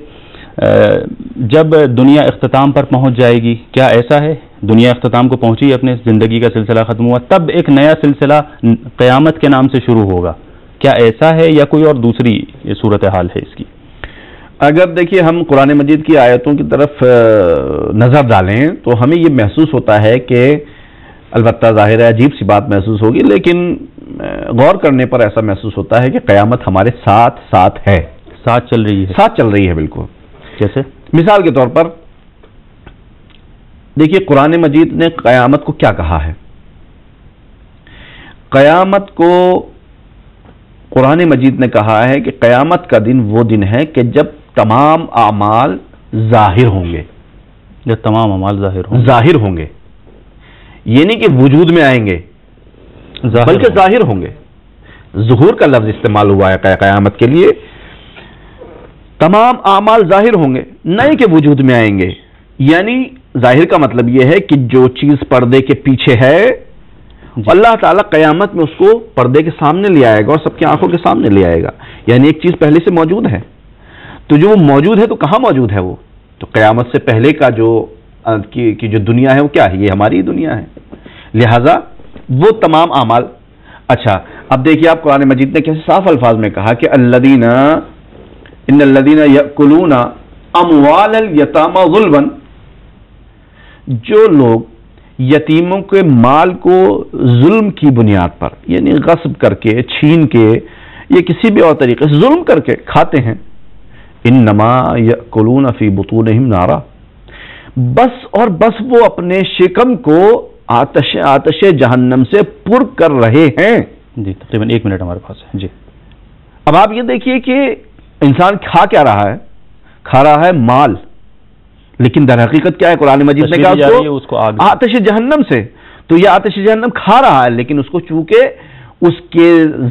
جب دنیا اختتام پر پہنچ جائے گی، کیا ایسا ہے دنیا اختتام کو پہنچی، اپنے زندگی کا سلسلہ ختم ہوا، تب ایک نیا سلسلہ قیامت کے نام سے شروع ہوگا؟ کیا ایسا ہے یا کوئی اور دوسری صورتحال ہے اس کی؟ اگر دیکھیے ہم قرآن مجید کی آیتوں کی طرف نظر ڈالیں تو ہمیں یہ محسوس ہوتا ہے کہ البتہ ظاہر ہے عجیب سی بات محسوس ہوگی، لیکن غور کرنے پر ایسا محسوس ہوتا ہے کہ قیامت ہمارے ساتھ ساتھ ہے، ساتھ چل رہی ہے، ساتھ چل رہی ہے. بالکل. جیسے مثال کے طور پر دیکھیے قرآن مجید نے قیامت کو کیا کہا ہے. قیامت کو قرآن مجید نے کہا ہے کہ قیامت کا دن وہ دن ہے کہ جب تمام اعمال ظاہر ہوں گے. یہ تمام اعمال ظاہر ہوں گے، یہ نہیں کہ وجود میں آئیں گے بلکہ ظاہر ہوں گے. ظہور کا لفظ استعمال ہوا ہے قیامت کے لیے. تمام اعمال ظاہر ہوں گے، نہیں کہ وجود میں آئیں گے. یعنی ظاہر کا مطلب یہ ہے کہ جو چیز پردے کے پیچھے ہے اللہ تعالیٰ قیامت میں اس کو پردے کے سامنے لے آئے گا اور سب کی آنکھوں کے سامنے لے آئے گا. یعنی ایک چیز پہلے سے موجود ہے، تو جو موجود ہے تو کہاں موجود ہے وہ؟ تو قیامت سے پہلے کا جو دنیا ہے وہ کیا ہے؟ یہ ہماری دنیا ہے. لہذا وہ تمام اعمال. اچھا اب دیکھیے آپ قرآن مجید نے کیسے صاف الفاظ میں کہا کہ ان الذین یأکلون اموال الیتامی ظلما، جو لوگ یتیموں کے مال کو ظلم کی بنیاد پر، یعنی غصب کر کے، چھین کے یا کسی بھی اور طریقے سے ظلم کر کے کھاتے ہیں، انما یأکلون فی بطونہم نارا، بس اور بس وہ اپنے شکم کو آتش جہنم سے پر کر رہے ہیں. جی تقریباً 1 منٹ ہمارے پاس ہے. جی اب آپ یہ دیکھیے کہ انسان کھا کیا رہا ہے؟ کھا رہا ہے مال، لیکن در حقیقت کیا ہے؟ قرآن مجید نے کہا اس کو آتش جہنم سے. تو یہ آتش جہنم کھا رہا ہے، لیکن اس کو چونکہ اس کے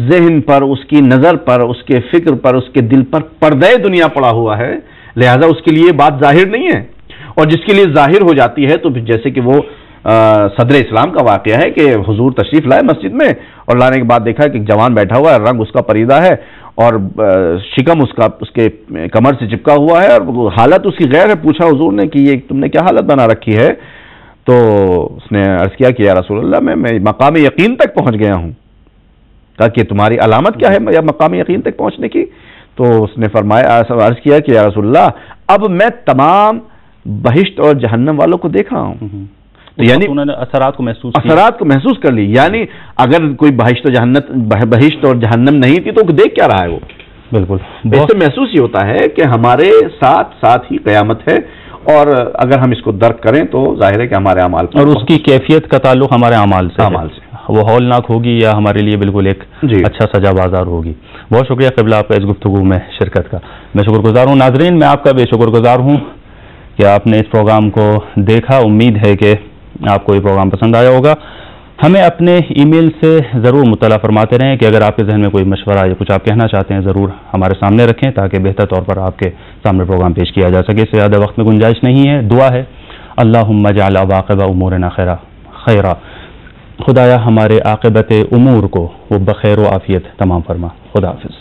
ذہن پر، اس کی نظر پر، اس کے فکر پر، اس کے دل پر پردے دنیا پڑا ہوا ہے، لہذا اس کے لیے بات ظاہر نہیں ہے. اور جس کے لیے ظاہر ہو جاتی ہے تو جیسے کہ وہ صدر اسلام کا واقعہ ہے کہ حضور تشریف لائے مسجد میں اور لانے کے بعد دیکھا کہ ایک جوان بیٹھا ہوا ہے، رنگ اس کا پریدہ ہے اور شکم اس کے کمر سے چپکا ہوا ہے اور حالت اس کی غیر ہے. پوچھا حضور نے کہ یہ تم نے کیا حالت بنا رکھی ہے؟ تو اس نے عرض کیا کہ یا رسول اللہ میں مقام یقین تک پہنچ گیا ہوں. کہا کہ تمہاری علامت کیا ہے یا مقام یقین تک پہنچنے کی؟ تو اس نے فرمایا، عرض کیا کہ یا رسول اللہ اب میں تمام بہشت اور جہنم والوں کو دیکھ رہا ہوں. تو یعنی اثرات کو محسوس کر لی. یعنی اگر کوئی بہشت اور جہنم نہیں تھی تو دیکھ کیا رہا ہے وہ؟ بالکل اس سے محسوس یہ ہوتا ہے کہ ہمارے ساتھ ہی قیامت ہے، اور اگر ہم اس کو درک کریں تو ظاہر ہے کہ ہمارے اعمال اور اس کی کیفیت کا تعلق ہمارے اعمال سے وہ ہولناک ہوگی یا ہمارے لیے بالکل ایک اچھا سجا بازار ہوگی. بہت شکریہ قبلہ آپ کا اس گفتگو میں شرکت کا. میں شکر گزار ہوں. ناظرین میں آپ کا بھی شکر گزار ہوں کہ آپ نے اس پروگرام کو دیکھا. امید ہے کہ آپ کو یہ پروگرام پسند آیا ہوگا. ہمیں اپنے ای میل سے ضرور مطلع فرماتے رہیں کہ اگر آپ کے ذہن میں کوئی مشورہ یا کچھ آپ کہنا چاہتے ہیں ضرور ہمارے سامنے رکھیں تاکہ بہتر طور پر آپ کے سامنے پروگرام پیش کیا جا سکے. اس سے زیادہ وقت میں گنجائش نہیں ہے. دعا ہے اللہم اجعل عواقب امورنا خیرا. خدایا ہمارے عاقبت امور کو وہ بخیر و عافیت تمام فرما. خدا حافظ.